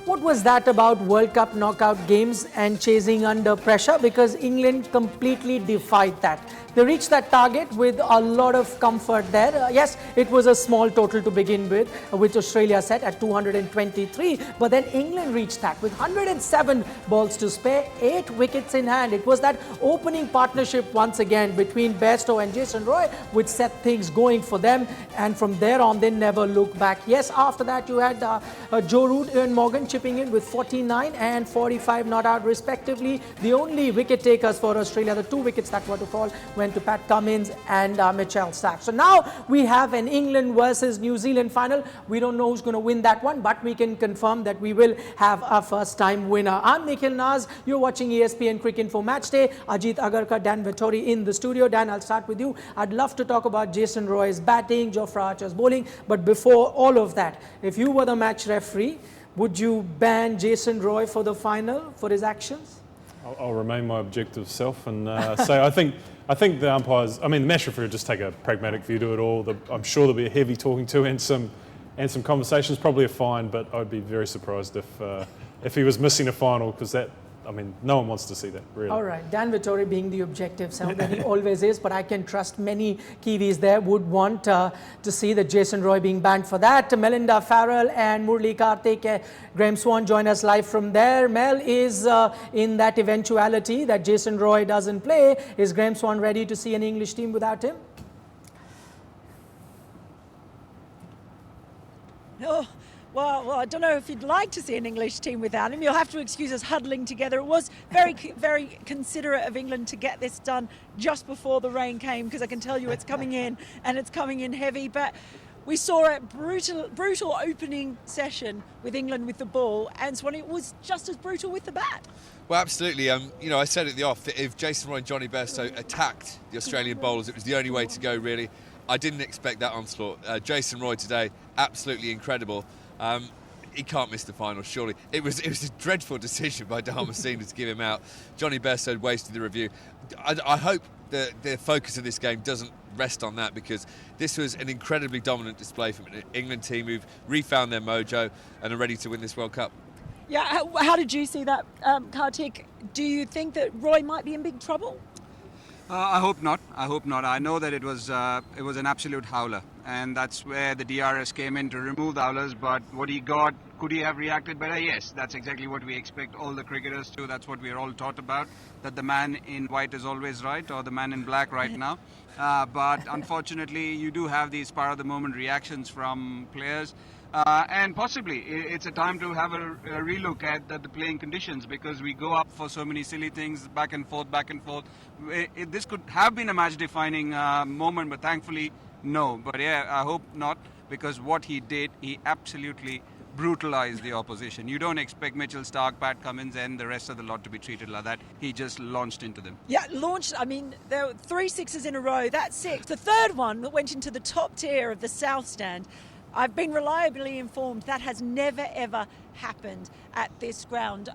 What was that about World Cup knockout games and chasing under pressure? Because England completely defied that. They reached that target with a lot of comfort there. Yes, it was a small total to begin with, which Australia set at 223. But then England reached that with 107 balls to spare, 8 wickets in hand. It was that opening partnership once again between Bairstow and Jason Roy which set things going for them. And from there on, they never looked back. Yes, after that, you had Joe Root and Morgan chipping in with 49 and 45 not out respectively. The only wicket takers for Australia, the 2 wickets that were to fall, went to Pat Cummins and Mitchell Starc. So now we have an England versus New Zealand final. We don't know who's going to win that one, but we can confirm that we will have a first-time winner. I'm Nikhil Naz. You're watching ESPN Cricinfo Match Day. Ajit, Agarkar, Dan Vettori in the studio. Dan, I'll start with you. I'd love to talk about Jason Roy's batting, Jofra Archer's bowling, but before all of that, if you were the match referee, would you ban Jason Roy for the final for his actions? I'll remain my objective self and say I think the umpires, I mean the match referee will just take a pragmatic view to it all. I'm sure there'll be a heavy talking to and some conversations, probably a fine, but I'd be very surprised if he was missing a final, because no one wants to see that, really. All right, Dan Vettori being the objective self that he always is, but I can trust many Kiwis there would want to see that Jason Roy being banned for that. Melinda Farrell and Murali, Kartik, Graeme Swann join us live from there. Mel, is in that eventuality that Jason Roy doesn't play, is Graeme Swann ready to see an English team without him? No. Well, I don't know if you'd like to see an English team without him. You'll have to excuse us huddling together. It was very, very considerate of England to get this done just before the rain came, because I can tell you it's coming in and it's coming in heavy. But we saw a brutal opening session with England with the ball, and Swann, it was just as brutal with the bat. Well, absolutely. I said at the off that if Jason Roy and Johnny Bairstow attacked the Australian bowlers, it was the only way to go, really. I didn't expect that onslaught. Jason Roy today, absolutely incredible. He can't miss the final, surely. It was a dreadful decision by Dharmasena to give him out. Johnny Bairstow wasted the review. I hope that the focus of this game doesn't rest on that, because this was an incredibly dominant display from an England team who've refound their mojo and are ready to win this World Cup. Yeah, how did you see that, Kartik? Do you think that Roy might be in big trouble? I hope not. I know that it was an absolute howler, and that's where the DRS came in to remove the howlers. But what he got, could he have reacted better? Yes, that's exactly what we expect all the cricketers to. That's what we're all taught about, that the man in white is always right, or the man in black right now. But unfortunately, you do have these spur of the moment reactions from players. And possibly it's a time to have a relook at the playing conditions, because we go up for so many silly things, back and forth. This could have been a match-defining moment, but thankfully, no. But yeah, I hope not, because what he did, he absolutely brutalized the opposition. You don't expect Mitchell Starc, Pat Cummins and the rest of the lot to be treated like that. He just launched into them. Yeah, there were 3 sixes in a row. That's 6. The third one that went into the top tier of the South Stand. I've been reliably informed that has never, ever happened at this ground.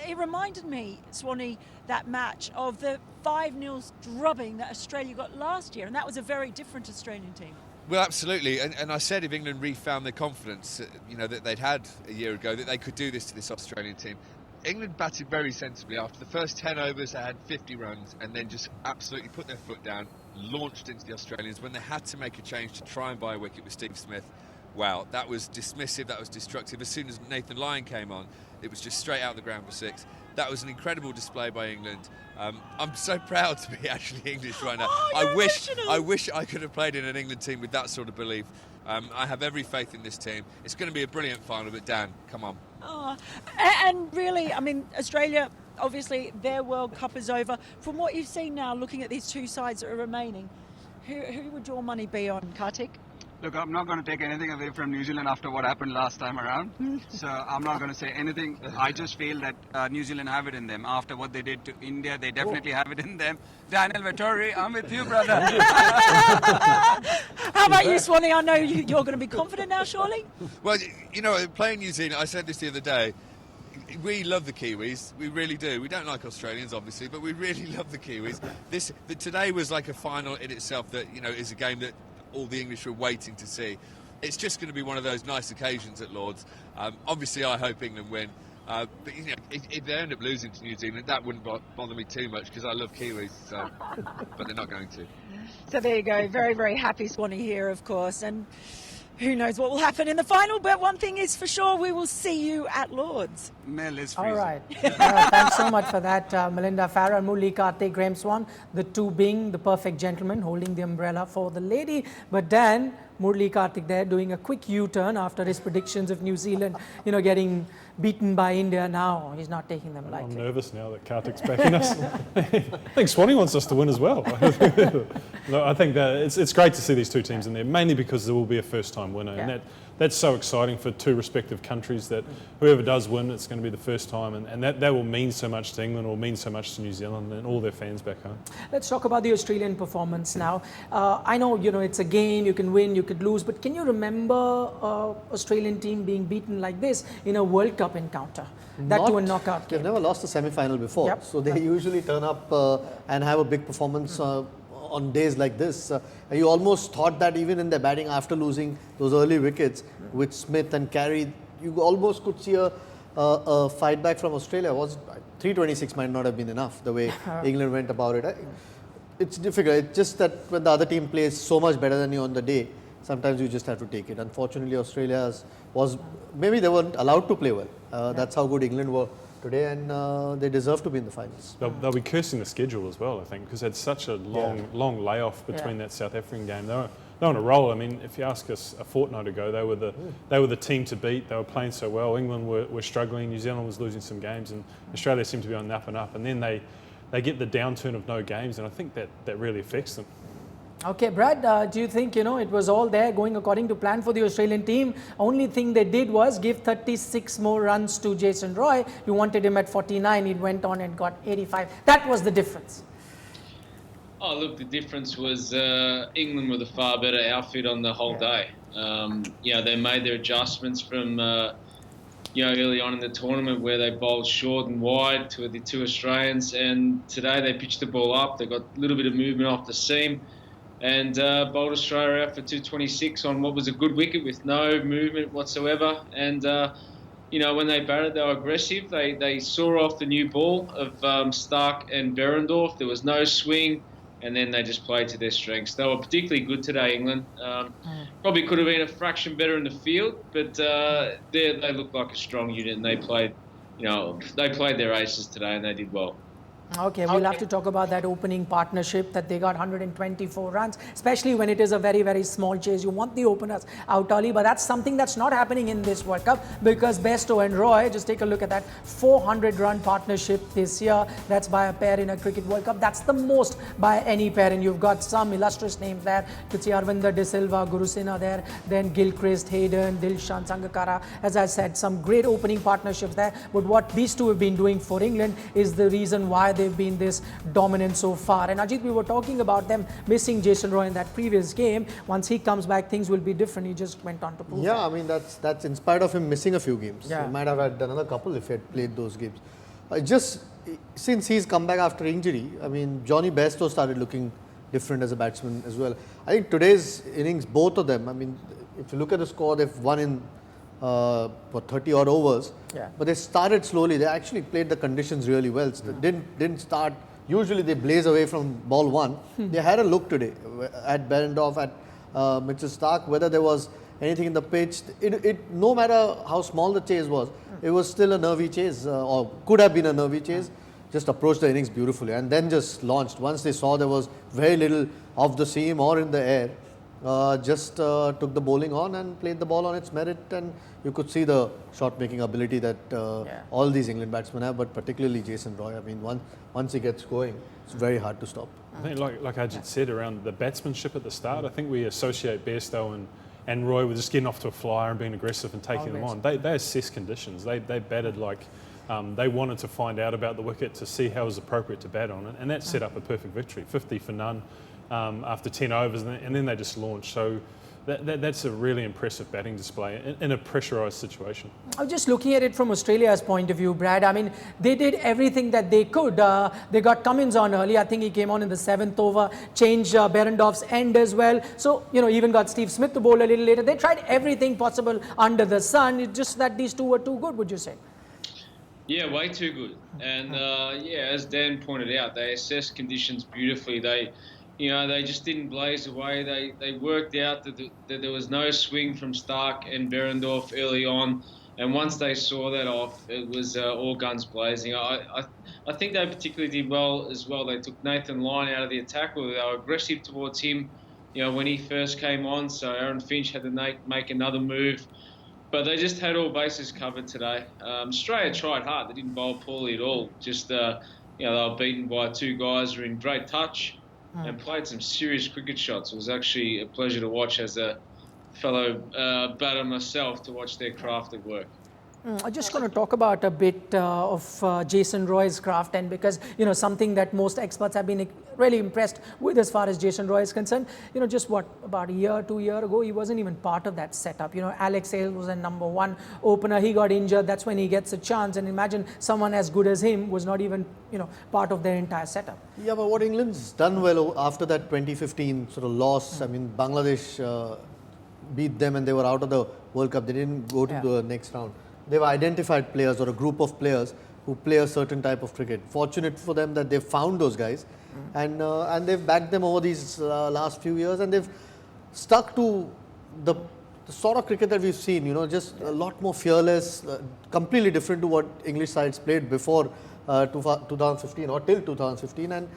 It reminded me, Swanee, that match of the 5-0 drubbing that Australia got last year, and that was a very different Australian team. Well, absolutely, and I said if England refound their confidence, that they'd had a year ago, that they could do this to this Australian team. England batted very sensibly. After the first 10 overs, they had 50 runs, and then just absolutely put their foot down, launched into the Australians. When they had to make a change to try and buy a wicket with Steve Smith, wow, that was dismissive, that was destructive. As soon as Nathan Lyon came on, it was just straight out the ground for 6. That was an incredible display by England. I'm so proud to be actually English right now. Oh, I wish I could have played in an England team with that sort of belief. I have every faith in this team. It's going to be a brilliant final, but Dan, come on. Oh, and really, Australia, obviously their World Cup is over. From what you've seen now, looking at these 2 sides that are remaining, who would your money be on, Kartik? Look, I'm not going to take anything away from New Zealand after what happened last time around. So I'm not going to say anything. I just feel that New Zealand have it in them. After what they did to India, they definitely have it in them. Daniel Vettori, I'm with you, brother. How about you, Swanee? I know you're going to be confident now, surely? Well, playing New Zealand, I said this the other day, we love the Kiwis, we really do. We don't like Australians, obviously, but we really love the Kiwis. Today was like a final in itself that, is a game that all the English were waiting to see. it's just going to be one of those nice occasions at Lord's. Obviously, I hope England win. But if they end up losing to New Zealand, that wouldn't bother me too much because I love Kiwis. So, but they're not going to. So there you go. Very, very happy Swanee here, of course. And who knows what will happen in the final. But one thing is for sure, we will see you at Lord's. Mel is freezing. All right. Thanks so much for that, Melinda Farah, Murali, Kartik, Graeme, Swann, the two being the perfect gentleman holding the umbrella for the lady. But Dan, Murali, Kartik there doing a quick U-turn after his predictions of New Zealand, getting beaten by India. Now he's not taking them lightly. I'm nervous now that Kartik's backing us. I think Swanee wants us to win as well. No, I think that it's great to see these two teams in there, mainly because there will be a first-time winner, and that's so exciting for two respective countries that whoever does win, it's going to be the first time, and that will mean so much to England or mean so much to New Zealand and all their fans back home. Let's talk about the Australian performance now. I know, it's a game, you can win, you could lose, but can you remember Australian team being beaten like this in a World Cup encounter? That to a knockout game. They've never lost a semi-final before, so they usually turn up and have a big performance on days like this. You almost thought that even in their batting after losing those early wickets with Smith and Carey, you almost could see a fight back from Australia. 326 might not have been enough the way England went about it. It's difficult. It's just that when the other team plays so much better than you on the day, sometimes you just have to take it. Unfortunately, Australia maybe they weren't allowed to play well. That's how good England were today, and they deserve to be in the finals. They'll be cursing the schedule as well, I think, because they had such a long layoff between that South African game. They're on a roll. I mean, if you ask us a fortnight ago, they were the team to beat. They were playing so well. England were struggling. New Zealand was losing some games, and Australia seemed to be on the up and up. And then they get the downturn of no games, and I think that really affects them. Okay, Brad, do you think, it was all there going according to plan for the Australian team? Only thing they did was give 36 more runs to Jason Roy. You wanted him at 49. He went on and got 85. That was the difference. Oh, look, the difference was England were the far better outfit on the whole day. They made their adjustments from, early on in the tournament where they bowled short and wide to the two Australians. And today they pitched the ball up. They got a little bit of movement off the seam. And bowled Australia out for 226 on what was a good wicket with no movement whatsoever. And, when they batted, they were aggressive. They saw off the new ball of Stark and Berendorf. There was no swing, and then they just played to their strengths. They were particularly good today, England. Probably could have been a fraction better in the field, but they looked like a strong unit, and they played their aces today, and they did well. Okay, we'll have to talk about that opening partnership that they got 124 runs, especially when it is a very, very small chase. You want the openers out early, but that's something that's not happening in this World Cup because Bairstow and Roy, just take a look at that 400-run partnership this year. That's by a pair in a Cricket World Cup. That's the most by any pair, and you've got some illustrious names there. You could see Arvinder De Silva, Gurusena there, then Gilchrist, Hayden, Dilshan, Sangakkara. As I said, some great opening partnerships there. But what these two have been doing for England is the reason why they've been this dominant so far. And Ajit, we were talking about them missing Jason Roy in that previous game. Once he comes back, things will be different. He just went on to prove that. I mean, that's in spite of him missing a few games. Yeah. He might have had another couple if he had played those games. Just since he's come back after injury, I mean, Johnny Bairstow started looking different as a batsman as well. I think today's innings, both of them, I mean, if you look at the score, they've won in 30 odd overs, but they started slowly. They actually played the conditions really well. So they didn't start. Usually they blaze away from ball one. They had a look today at Berendorf, at Mitchell Stark, whether there was anything in the pitch. No matter how small the chase was, it was still a nervy chase, or could have been a nervy chase. Just approached the innings beautifully and then just launched. Once they saw there was very little off the seam or in the air, just took the bowling on and played the ball on its merit, and you could see the shot-making ability that all these England batsmen have, but particularly Jason Roy. I mean, once he gets going, it's very hard to stop. I think, like Ajit said, around the batsmanship at the start, I think we associate Bairstow and Roy with just getting off to a flyer and being aggressive and taking them on. They assess conditions. They batted like they wanted to find out about the wicket to see how it was appropriate to bat on it, and that set up a perfect victory, 50 for none. After 10 overs, and then they just launched. So that's a really impressive batting display in a pressurised situation. I'm just looking at it from Australia's point of view, Brad. I mean, they did everything that they could. They got Cummins on early. I think he came on in the 7th over, changed Berendorf's end as well. So, even got Steve Smith to bowl a little later. They tried everything possible under the sun. It's just that these two were too good, would you say? Yeah, way too good. And as Dan pointed out, they assessed conditions beautifully. They just didn't blaze away. They worked out that there was no swing from Stark and Berendorf early on. And once they saw that off, it was all guns blazing. I think they particularly did well as well. They took Nathan Lyon out of the attack, or they were aggressive towards him, when he first came on. So Aaron Finch had to make another move. But they just had all bases covered today. Australia tried hard. They didn't bowl poorly at all. Just, they were beaten by two guys who were in great touch and played some serious cricket shots. It was actually a pleasure to watch as a fellow batter myself, to watch their craft at work. I'm just going to talk about a bit of Jason Roy's craft, and because, something that most experts have been really impressed with as far as Jason Roy is concerned. Just about a year, 2 years ago, he wasn't even part of that setup. Alex Hales was a #1 opener. He got injured. That's when he gets a chance. And imagine someone as good as him was not even, part of their entire setup. Yeah, but what England's done well after that 2015 sort of loss, I mean, Bangladesh beat them and they were out of the World Cup. They didn't go to the next round. They've identified players or a group of players who play a certain type of cricket. Fortunate for them that they've found those guys and they've backed them over these last few years, and they've stuck to the sort of cricket that we've seen, just a lot more fearless, completely different to what English sides played before 2015 or till 2015. And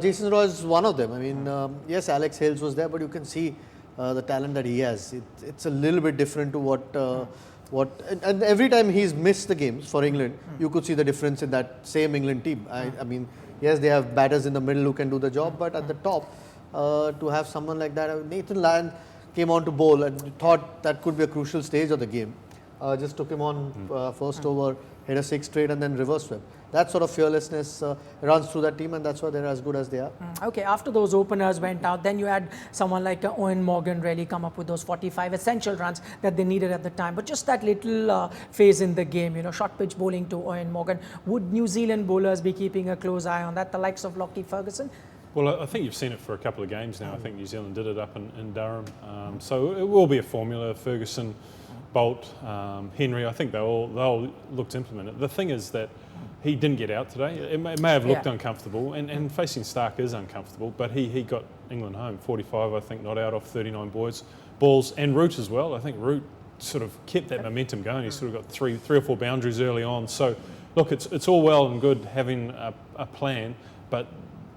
Jason Roy is one of them. I mean, yes, Alex Hales was there, but you can see the talent that he has. It's a little bit different to and every time he's missed the games for England, you could see the difference in that same England team. I mean, yes, they have batters in the middle who can do the job, but at the top, to have someone like that, Nathan Lyon came on to bowl and thought that could be a crucial stage of the game. Just took him on first over, hit a 6 straight and then reverse swept. That sort of fearlessness runs through that team, and that's why they're as good as they are. Okay, after those openers went out, then you had someone like Owen Morgan really come up with those 45 essential runs that they needed at the time. But just that little phase in the game, short pitch bowling to Owen Morgan. Would New Zealand bowlers be keeping a close eye on that, the likes of Lockie Ferguson? Well, I think you've seen it for a couple of games now. I think New Zealand did it up in Durham. So it will be a formula. Ferguson, Bolt, Henry, I think they'll look to implement it. The thing is that he didn't get out today. It may have looked uncomfortable, and facing Stark is uncomfortable, but he got England home. 45, I think, not out off 39 balls, and Root as well. I think Root sort of kept that momentum going. He sort of got three or four boundaries early on. So, look, it's all well and good having a plan, but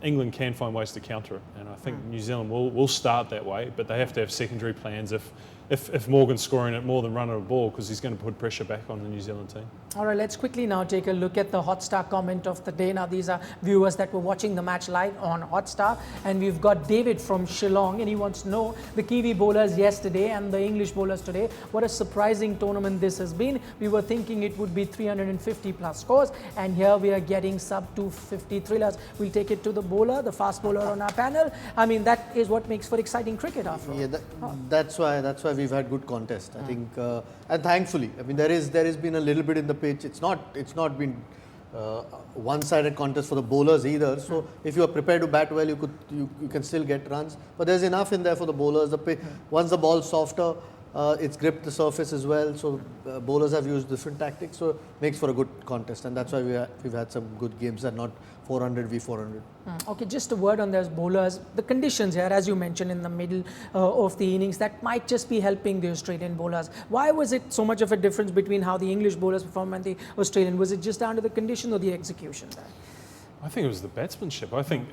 England can find ways to counter it, and I think New Zealand will start that way, but they have to have secondary plans if Morgan's scoring at more than run of a ball, because he's going to put pressure back on the New Zealand team. All right, let's quickly now take a look at the Hotstar comment of the day. Now, these are viewers that were watching the match live on Hotstar, and we've got David from Shillong, and he wants to know the Kiwi bowlers yesterday and the English bowlers today. What a surprising tournament this has been. We were thinking it would be 350 plus scores, and here we are getting sub 250 thrillers. We'll take it to the bowler, the fast bowler on our panel. I mean, that is what makes for exciting cricket after all. Yeah, that's why we've had good contest. I think, and thankfully, I mean, there has been a little bit in the pitch. It's not been one-sided contest for the bowlers either. So if you are prepared to bat well, you can still get runs. But there's enough in there for the bowlers. Once the ball's softer, it's gripped the surface as well. So bowlers have used different tactics. So it makes for a good contest, and that's why we've had some good games and not 400 v 400. Okay, just a word on those bowlers. The conditions here, as you mentioned in the middle of the innings, that might just be helping the Australian bowlers. Why was it so much of a difference between how the English bowlers performed and the Australian? Was it just down to the condition or the execution there? I think it was the batsmanship. I think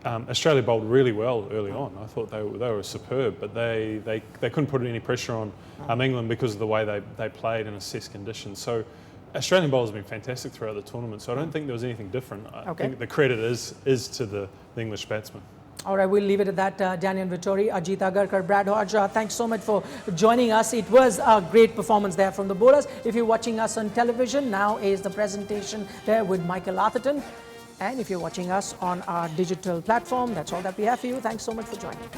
Australia bowled really well early on. I thought they were superb, but they couldn't put any pressure on England because of the way they played and assessed conditions. So Australian bowlers have been fantastic throughout the tournament, so I don't think there was anything different. I think the credit is to the English batsmen. All right, we'll leave it at that. Daniel Vettori, Ajit Agarkar, Brad Hodge, thanks so much for joining us. It was a great performance there from the bowlers. If you're watching us on television, now is the presentation there with Michael Atherton. And if you're watching us on our digital platform, that's all that we have for you. Thanks so much for joining.